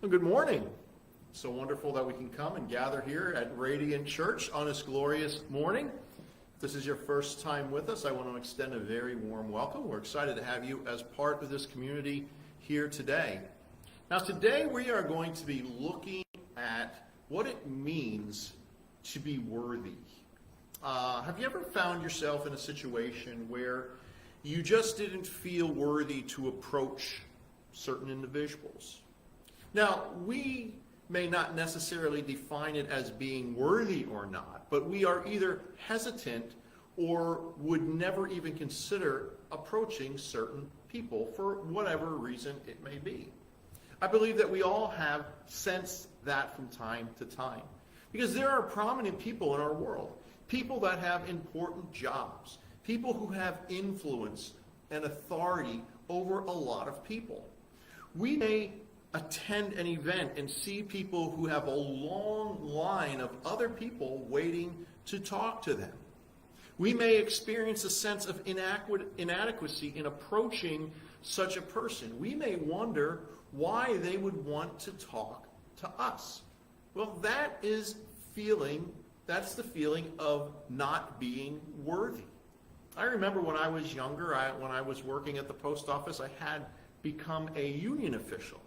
Well, good morning. So wonderful that we can come and gather here at Radiant Church on this glorious morning. If this is your first time with us, I want to extend a very warm welcome. We're excited to have you as part of this community here today. Now, today we are going to be looking at what it means to be worthy. Have you ever found yourself in a situation where you just didn't feel worthy to approach certain individuals? Now, we may not necessarily define it as being worthy or not, but we are either hesitant or would never even consider approaching certain people for whatever reason it may be. I believe that we all have sensed that from time to time, because there are prominent people in our world, people that have important jobs, people who have influence and authority over a lot of people. We may attend an event and see people who have a long line of other people waiting to talk to them. We may experience a sense of inadequacy in approaching such a person. We may wonder why they would want to talk to us. Well, that's the feeling of not being worthy. I remember when I was younger, when I was working at the post office, I had become a union official.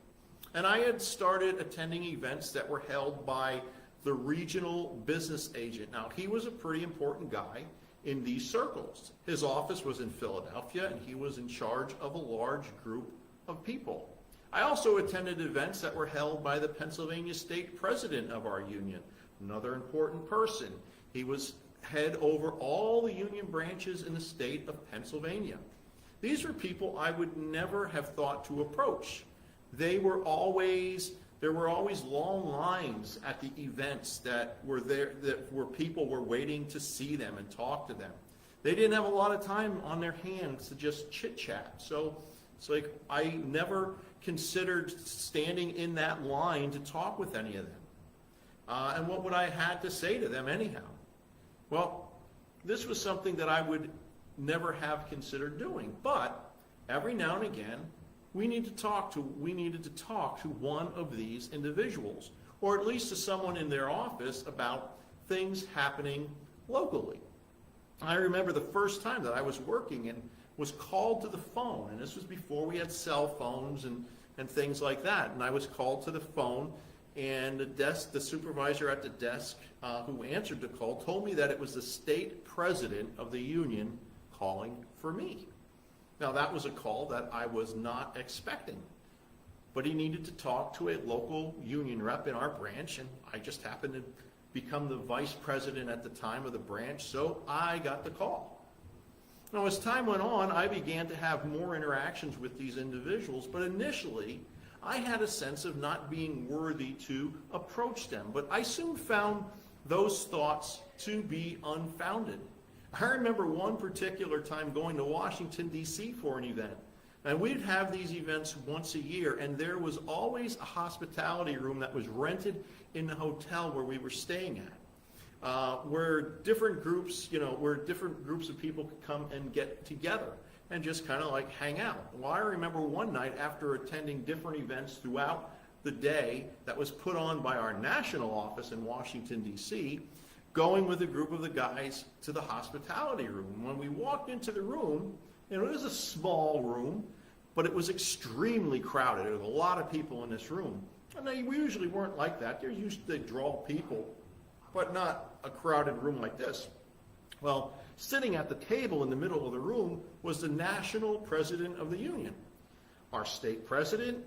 And I had started attending events that were held by the regional business agent. Now, he was a pretty important guy in these circles. His office was in Philadelphia, and he was in charge of a large group of people. I also attended events that were held by the Pennsylvania state president of our union, another important person. He was head over all the union branches in the state of Pennsylvania. These were people I would never have thought to approach. There were always long lines at the events that were there, where people were waiting to see them and talk to them. They didn't have a lot of time on their hands to just chit chat. So it's like I never considered standing in that line to talk with any of them. And what would I had to say to them anyhow? Well, this was something that I would never have considered doing. But every now and again, we needed to talk to one of these individuals, or at least to someone in their office about things happening locally. I remember the first time that I was working and was called to the phone, and this was before we had cell phones and things like that. And I was called to the phone, and the supervisor at the desk who answered the call told me that it was the state president of the union calling for me. Now, that was a call that I was not expecting, but he needed to talk to a local union rep in our branch, and I just happened to become the vice president at the time of the branch, so I got the call. Now, as time went on, I began to have more interactions with these individuals, but initially, I had a sense of not being worthy to approach them, but I soon found those thoughts to be unfounded. I remember one particular time going to Washington, D.C. for an event. And we'd have these events once a year, and there was always a hospitality room that was rented in the hotel where we were staying at, where different groups of people could come and get together and just kind of like hang out. Well, I remember one night after attending different events throughout the day that was put on by our national office in Washington, D.C., going with a group of the guys to the hospitality room. When we walked into the room, it was a small room, but it was extremely crowded. There was a lot of people in this room. And we usually weren't like that. They're used to draw people, but not a crowded room like this. Well, sitting at the table in the middle of the room was the national president of the union, our state president,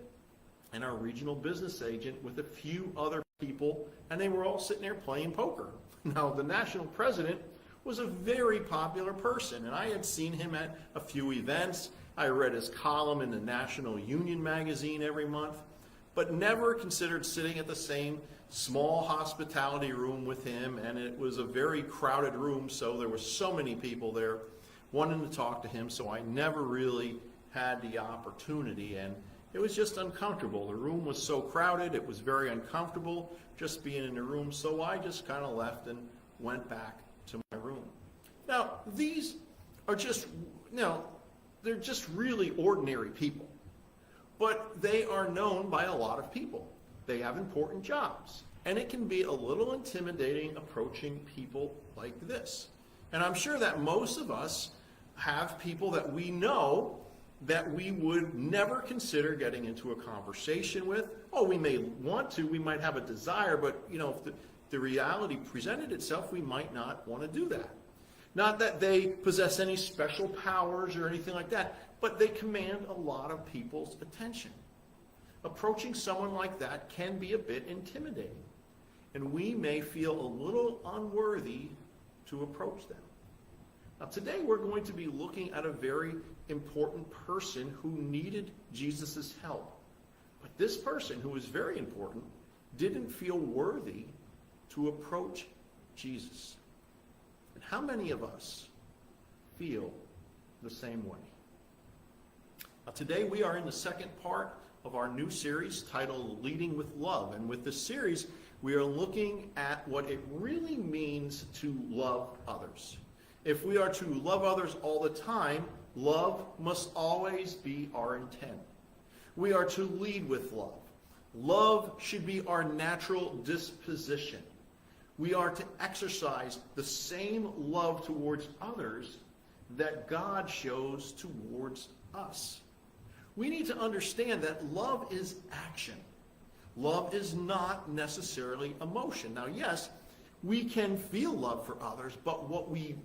and our regional business agent with a few other people, and they were all sitting there playing poker. Now, the national president was a very popular person, and I had seen him at a few events. I read his column in the National Union magazine every month, but never considered sitting at the same small hospitality room with him, and it was a very crowded room, so there were so many people there wanting to talk to him, so I never really had the opportunity, and it was just uncomfortable. The room was so crowded, it was very uncomfortable just being in the room, so I just kind of left and went back to my room. Now, these are just, they're just really ordinary people, but they are known by a lot of people. They have important jobs. And it can be a little intimidating approaching people like this. And I'm sure that most of us have people that we know that we would never consider getting into a conversation with. Oh, we may want to, we might have a desire, but if the reality presented itself, we might not want to do that. Not that they possess any special powers or anything like that, but they command a lot of people's attention. Approaching someone like that can be a bit intimidating, and we may feel a little unworthy to approach them. Now, today we're going to be looking at a very important person who needed Jesus' help. But this person, who was very important, didn't feel worthy to approach Jesus. And how many of us feel the same way? Now, today we are in the second part of our new series titled Leading with Love. And with this series, we are looking at what it really means to love others. If we are to love others all the time, love must always be our intent. We are to lead with love. Love should be our natural disposition. We are to exercise the same love towards others that God shows towards us. We need to understand that love is action. Love is not necessarily emotion. Now, yes, we can feel love for others, but what we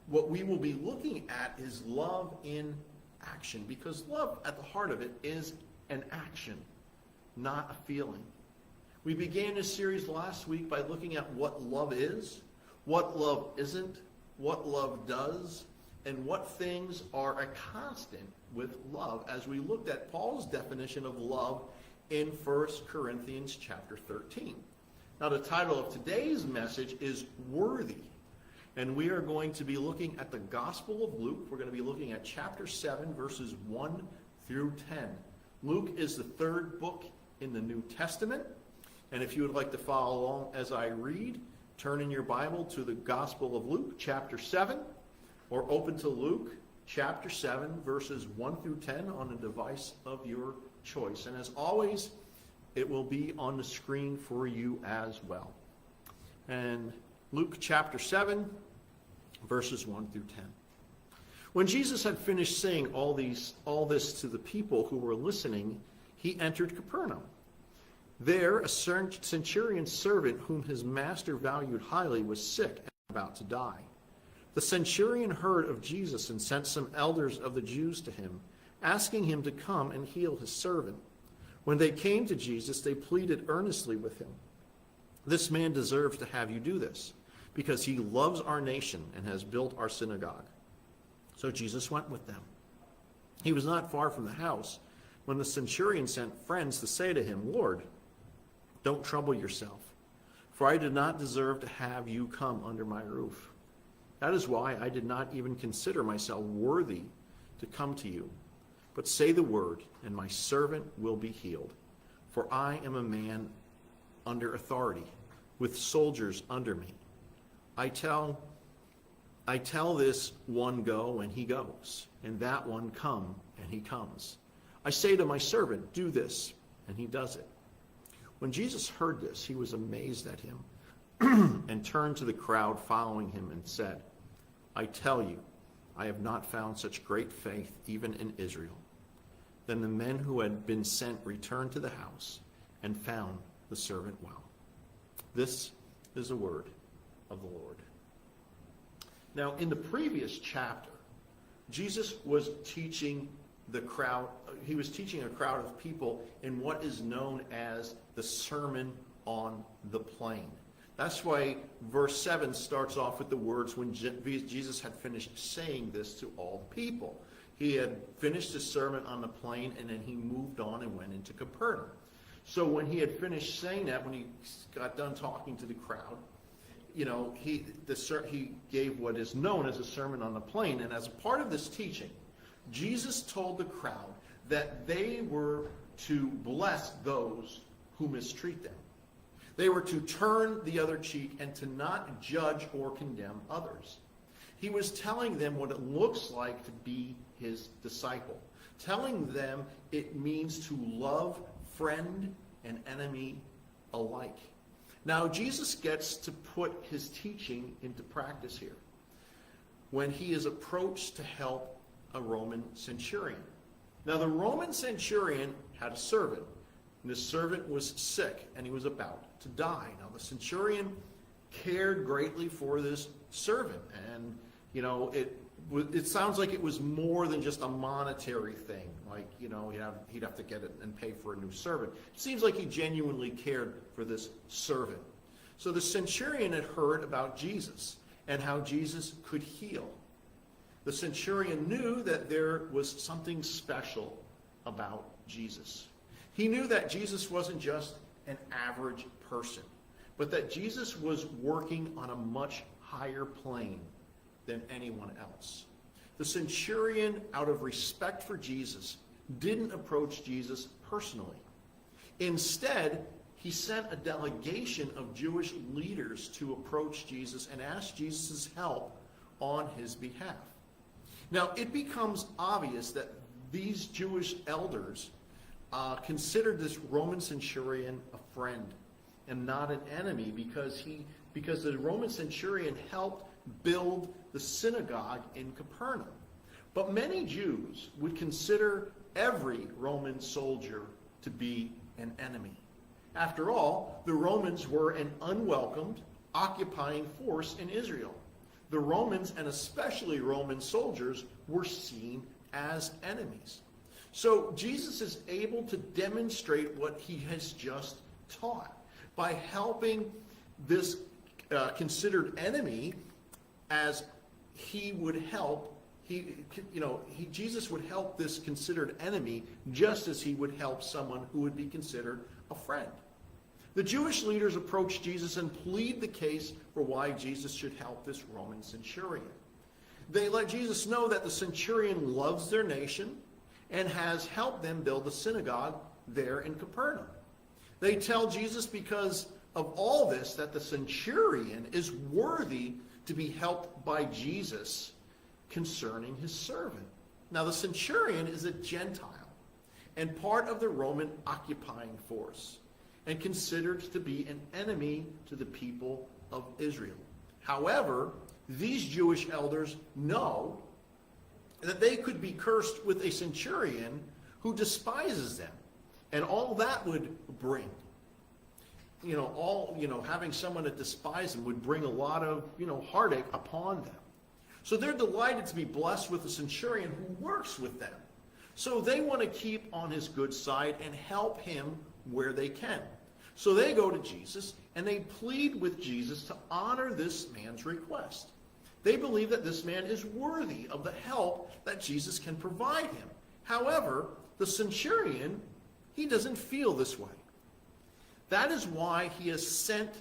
will be looking at is love in action, because love at the heart of it is an action, not a feeling. We began this series last week by looking at what love is, what love isn't, what love does, and what things are a constant with love, as we looked at Paul's definition of love in 1 Corinthians chapter 13. Now, the title of today's message is Worthy. And we are going to be looking at the Gospel of Luke. We're going to be looking at chapter 7, verses 1 through 10. Luke is the third book in the New Testament. And if you would like to follow along as I read, turn in your Bible to the Gospel of Luke, chapter 7, or open to Luke, chapter 7, verses 1 through 10 on a device of your choice. And as always, it will be on the screen for you as well. And Luke chapter 7, verses 1 through 10. When Jesus had finished saying all this to the people who were listening, he entered Capernaum. There, a centurion's servant whom his master valued highly was sick and about to die. The centurion heard of Jesus and sent some elders of the Jews to him, asking him to come and heal his servant. When they came to Jesus, they pleaded earnestly with him, "This man deserves to have you do this, because he loves our nation and has built our synagogue." So Jesus went with them. He was not far from the house when the centurion sent friends to say to him, "Lord, don't trouble yourself, for I did not deserve to have you come under my roof. That is why I did not even consider myself worthy to come to you. But say the word, and my servant will be healed. For I am a man under authority, with soldiers under me. I tell this one, go, and he goes, and that one, come, and he comes. I say to my servant, do this, and he does it." When Jesus heard this, he was amazed at him and turned to the crowd following him and said, "I tell you, I have not found such great faith even in Israel." Then the men who had been sent returned to the house and found the servant well. This is the word of the Lord. Now, in the previous chapter, Jesus was teaching the crowd. He was teaching a crowd of people in what is known as the Sermon on the Plain. That's why verse 7 starts off with the words, when Jesus had finished saying this to all the people. He had finished his sermon on the plain, and then he moved on and went into Capernaum. So when he had finished saying that, when he got done talking to the crowd, he gave what is known as a Sermon on the Plain. And as a part of this teaching, Jesus told the crowd that they were to bless those who mistreat them. They were to turn the other cheek and to not judge or condemn others. He was telling them what it looks like to be his disciple, telling them it means to love friend and enemy alike. Now, Jesus gets to put his teaching into practice here when he is approached to help a Roman centurion. Now, the Roman centurion had a servant, and this servant was sick, and he was about to die. Now, the centurion cared greatly for this servant, and, it sounds like it was more than just a monetary thing, like, he'd have to get it and pay for a new servant. It seems like he genuinely cared for this servant. So the centurion had heard about Jesus and how Jesus could heal. The centurion knew that there was something special about Jesus. He knew that Jesus wasn't just an average person, but that Jesus was working on a much higher plane than anyone else. The centurion, out of respect for Jesus, didn't approach Jesus personally. Instead, he sent a delegation of Jewish leaders to approach Jesus and ask Jesus' help on his behalf. Now, it becomes obvious that these Jewish elders considered this Roman centurion a friend and not an enemy because the Roman centurion helped build the synagogue in Capernaum. But many Jews would consider every Roman soldier to be an enemy. After all, the Romans were an unwelcomed, occupying force in Israel. The Romans, and especially Roman soldiers, were seen as enemies. So Jesus is able to demonstrate what he has just taught by helping this considered enemy as he would help. Jesus would help this considered enemy just as he would help someone who would be considered a friend. The Jewish leaders approach Jesus and plead the case for why Jesus should help this Roman centurion. They let Jesus know that the centurion loves their nation and has helped them build a synagogue there in Capernaum. They tell Jesus because of all this that the centurion is worthy to be helped by Jesus concerning his servant. Now, the centurion is a Gentile and part of the Roman occupying force and considered to be an enemy to the people of Israel. However, these Jewish elders know that they could be cursed with a centurion who despises them, and all that would bring. Having someone that despises them would bring a lot of, heartache upon them. So they're delighted to be blessed with a centurion who works with them. So they want to keep on his good side and help him where they can. So they go to Jesus and they plead with Jesus to honor this man's request. They believe that this man is worthy of the help that Jesus can provide him. However, the centurion, he doesn't feel this way. That is why he has sent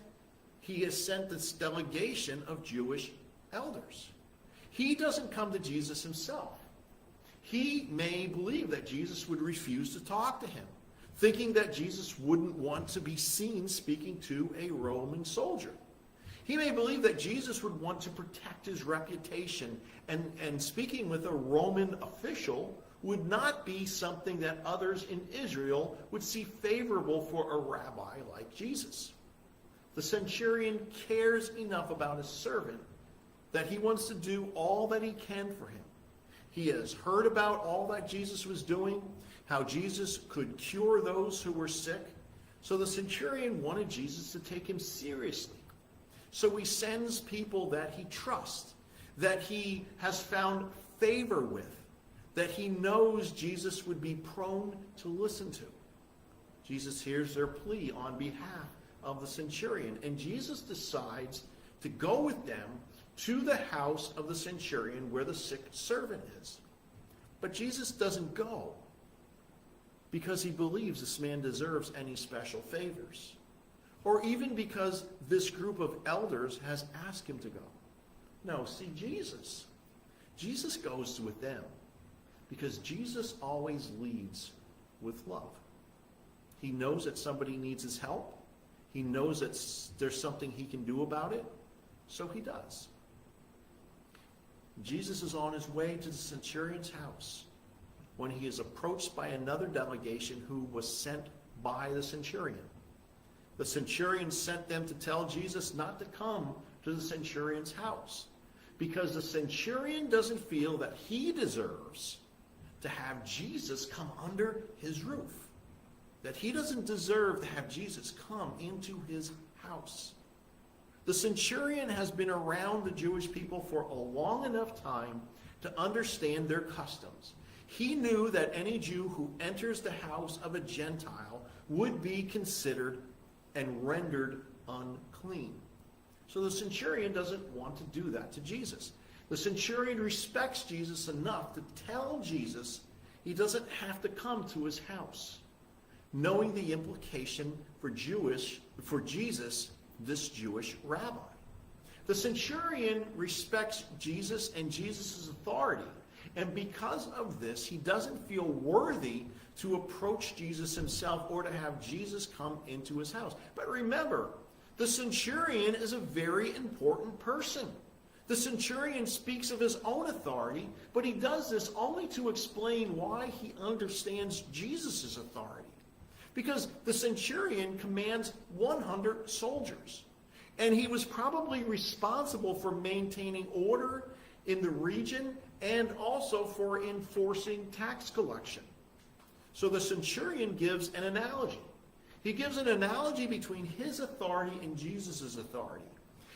this delegation of Jewish elders. He doesn't come to Jesus himself. He may believe that Jesus would refuse to talk to him, thinking that Jesus wouldn't want to be seen speaking to a Roman soldier. He may believe that Jesus would want to protect his reputation, and speaking with a Roman official would not be something that others in Israel would see favorable for a rabbi like Jesus. The centurion cares enough about his servant that he wants to do all that he can for him. He has heard about all that Jesus was doing, how Jesus could cure those who were sick. So the centurion wanted Jesus to take him seriously. So he sends people that he trusts, that he has found favor with, that he knows Jesus would be prone to listen to. Jesus hears their plea on behalf of the centurion, and Jesus decides to go with them to the house of the centurion where the sick servant is. But Jesus doesn't go because he believes this man deserves any special favors, or even because this group of elders has asked him to go. No, see, Jesus goes with them because Jesus always leads with love. He knows that somebody needs his help. He knows that there's something he can do about it, so he does. Jesus is on his way to the centurion's house when he is approached by another delegation who was sent by the centurion. The centurion sent them to tell Jesus not to come to the centurion's house, because the centurion doesn't feel that he deserves to have Jesus come under his roof, that he doesn't deserve to have Jesus come into his house. The centurion has been around the Jewish people for a long enough time to understand their customs. He knew that any Jew who enters the house of a Gentile would be considered and rendered unclean. So the centurion doesn't want to do that to Jesus. The centurion respects Jesus enough to tell Jesus he doesn't have to come to his house, knowing the implication for Jesus, this Jewish rabbi. The centurion respects Jesus and Jesus' authority, and because of this, he doesn't feel worthy to approach Jesus himself or to have Jesus come into his house. But remember, the centurion is a very important person. The centurion speaks of his own authority, but he does this only to explain why he understands Jesus' authority. Because the centurion commands 100 soldiers, and he was probably responsible for maintaining order in the region and also for enforcing tax collection. So the centurion gives an analogy. He gives an analogy between his authority and Jesus' authority.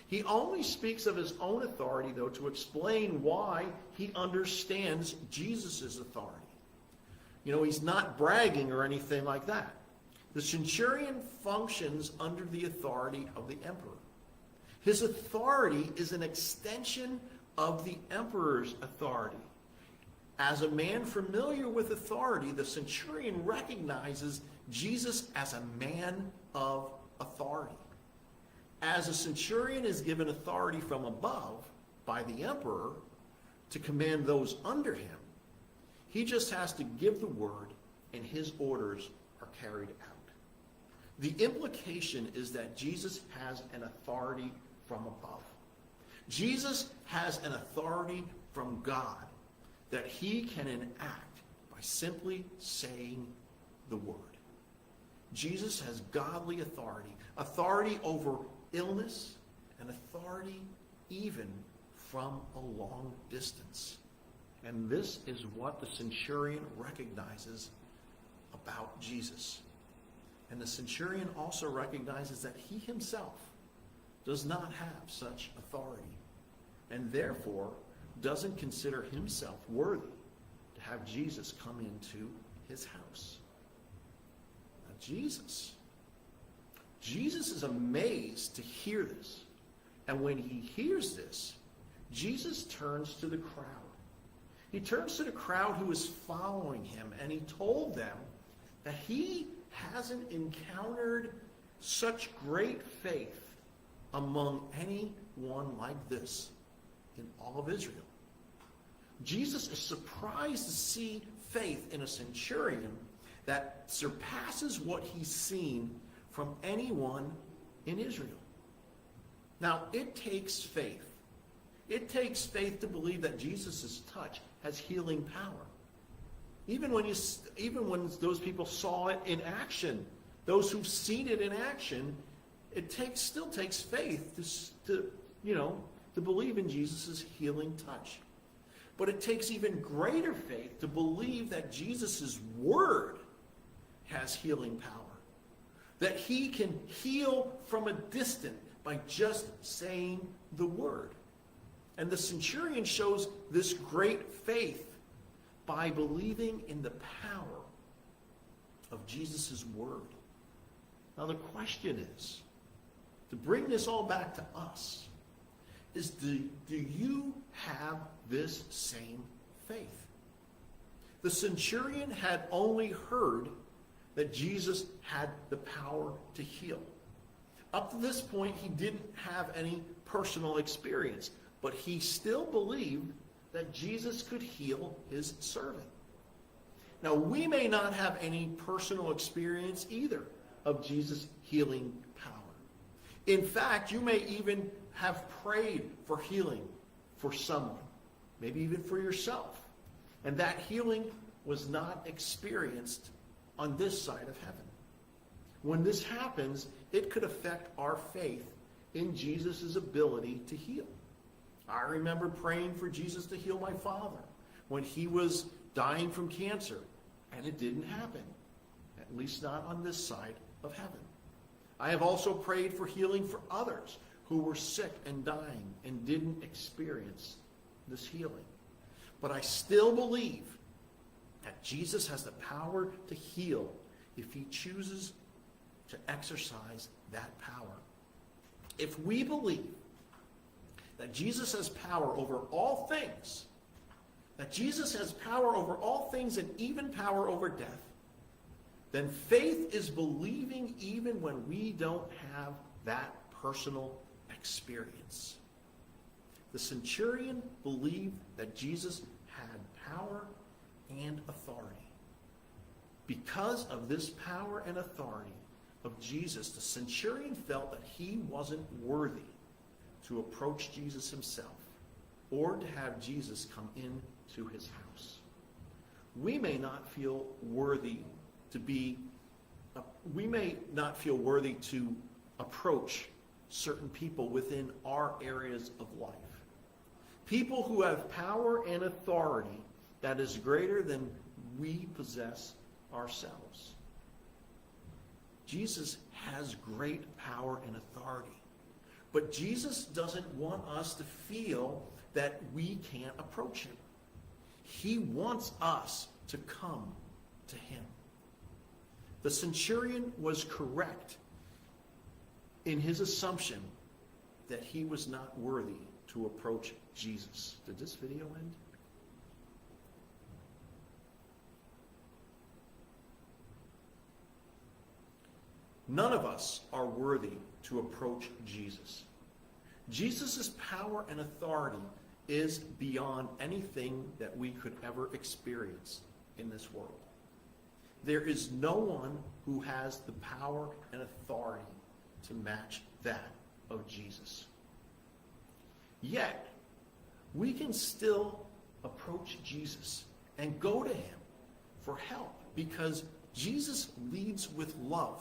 He only speaks of his own authority, though, to explain why he understands Jesus' authority. You know, he's not bragging or anything like that. The centurion functions under the authority of the emperor. His authority is an extension of the emperor's authority. As a man familiar with authority, the centurion recognizes Jesus as a man of authority. As a centurion is given authority from above by the emperor to command those under him, he just has to give the word and his orders are carried out. The implication is that Jesus has an authority from above. Jesus has an authority from God that he can enact by simply saying the word. Jesus has godly authority, authority over illness, and authority even from a long distance. And this is what the centurion recognizes about Jesus. And the centurion also recognizes that he himself does not have such authority, and therefore doesn't consider himself worthy to have Jesus come into his house. Now, Jesus is amazed to hear this. And when he hears this, Jesus turns to the crowd. He turns to the crowd who is following him, and he told them that he hasn't encountered such great faith among anyone like this in all of Israel. Jesus is surprised to see faith in a centurion that surpasses what he's seen from anyone in Israel. Now, it takes faith. It takes faith to believe that Jesus' touch has healing power. Even when those people saw it in action, those who've seen it in action, it still takes faith to believe in Jesus' healing touch. But it takes even greater faith to believe that Jesus' word has healing power. That he can heal from a distance by just saying the word. And the centurion shows this great faith by believing in the power of Jesus' word. Now the question is, to bring this all back to us, is do you have this same faith? The centurion had only heard that Jesus had the power to heal. Up to this point, he didn't have any personal experience, but he still believed that Jesus could heal his servant. Now, we may not have any personal experience either of Jesus' healing power. In fact, you may even have prayed for healing for someone, maybe even for yourself, and that healing was not experienced on this side of heaven. When this happens, it could affect our faith in Jesus' ability to heal. I remember praying for Jesus to heal my father when he was dying from cancer, and it didn't happen, at least not on this side of heaven. I have also prayed for healing for others who were sick and dying and didn't experience this healing. But I still believe that Jesus has the power to heal if he chooses to exercise that power. If we believe that Jesus has power over all things, that Jesus has power over all things and even power over death, then faith is believing even when we don't have that personal experience. The centurion believed that Jesus had power and authority. Because of this power and authority of Jesus, the centurion felt that he wasn't worthy to approach Jesus himself or to have Jesus come into his house. We may not feel worthy to approach certain people within our areas of life. People who have power and authority that is greater than we possess ourselves. Jesus has great power and authority. But Jesus doesn't want us to feel that we can't approach him. He wants us to come to him. The centurion was correct in his assumption that he was not worthy to approach Jesus. Did this video end? None of us are worthy to approach Jesus. Jesus' power and authority is beyond anything that we could ever experience in this world. There is no one who has the power and authority to match that of Jesus. Yet, we can still approach Jesus and go to him for help because Jesus leads with love,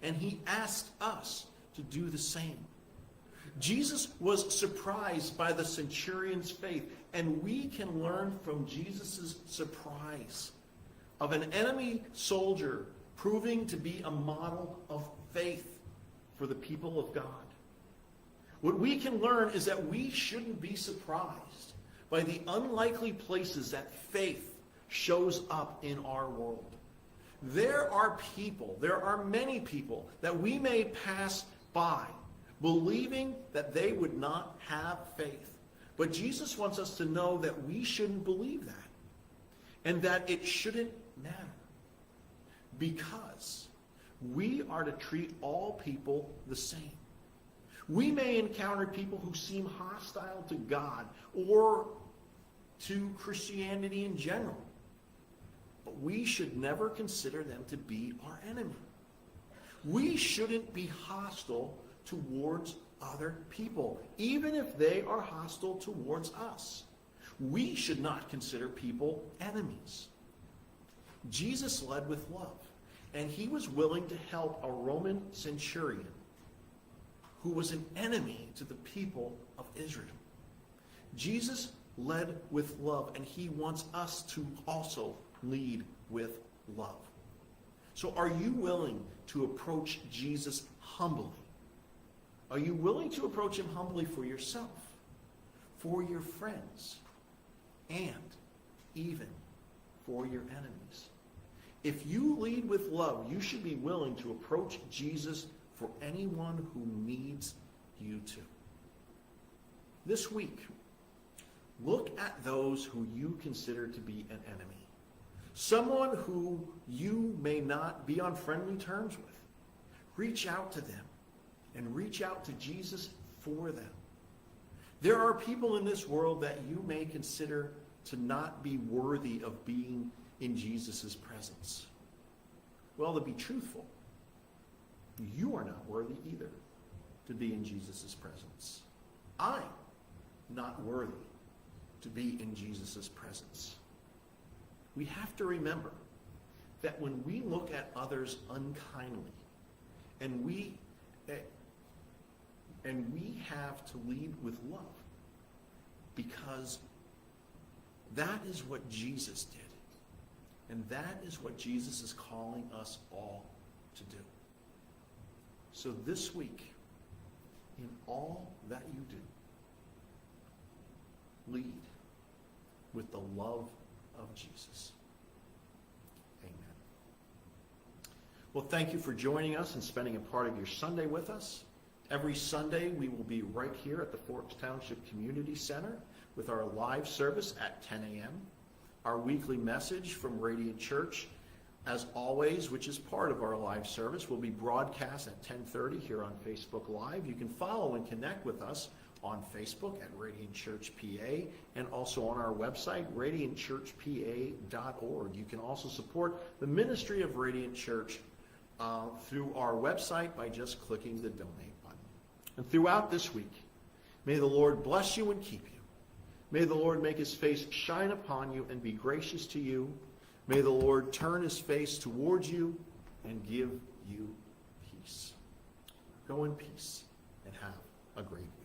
and he asked us to do the same. Jesus was surprised by the centurion's faith, and we can learn from Jesus' surprise of an enemy soldier proving to be a model of faith for the people of God. What we can learn is that we shouldn't be surprised by the unlikely places that faith shows up in our world. There are many people that we may pass by believing that they would not have faith. But Jesus wants us to know that we shouldn't believe that and that it shouldn't matter, because we are to treat all people the same. We may encounter people who seem hostile to God or to Christianity in general, but we should never consider them to be our enemy. We shouldn't be hostile towards other people, even if they are hostile towards us. We should not consider people enemies. Jesus led with love, and he was willing to help a Roman centurion who was an enemy to the people of Israel. Jesus led with love, and he wants us to also lead with love. So are you willing to approach Jesus humbly? Are you willing to approach him humbly for yourself, for your friends, and even for your enemies? If you lead with love, you should be willing to approach Jesus for anyone who needs you to. This week, look at those who you consider to be an enemy. Someone who you may not be on friendly terms with. Reach out to them and reach out to Jesus for them. There are people in this world that you may consider to not be worthy of being in Jesus' presence. Well, to be truthful, you are not worthy either to be in Jesus' presence. I'm not worthy to be in Jesus' presence. We have to remember that when we look at others unkindly And we have to lead with love, because that is what Jesus did. And that is what Jesus is calling us all to do. So this week, in all that you do, lead with the love of Jesus. Amen. Well, thank you for joining us and spending a part of your Sunday with us. Every Sunday, we will be right here at the Forks Township Community Center with our live service at 10 a.m. Our weekly message from Radiant Church, as always, which is part of our live service, will be broadcast at 10:30 here on Facebook Live. You can follow and connect with us on Facebook at Radiant Church PA, and also on our website, radiantchurchpa.org. You can also support the ministry of Radiant Church through our website by just clicking the donate button. And throughout this week, may the Lord bless you and keep you. May the Lord make his face shine upon you and be gracious to you. May the Lord turn his face towards you and give you peace. Go in peace and have a great day.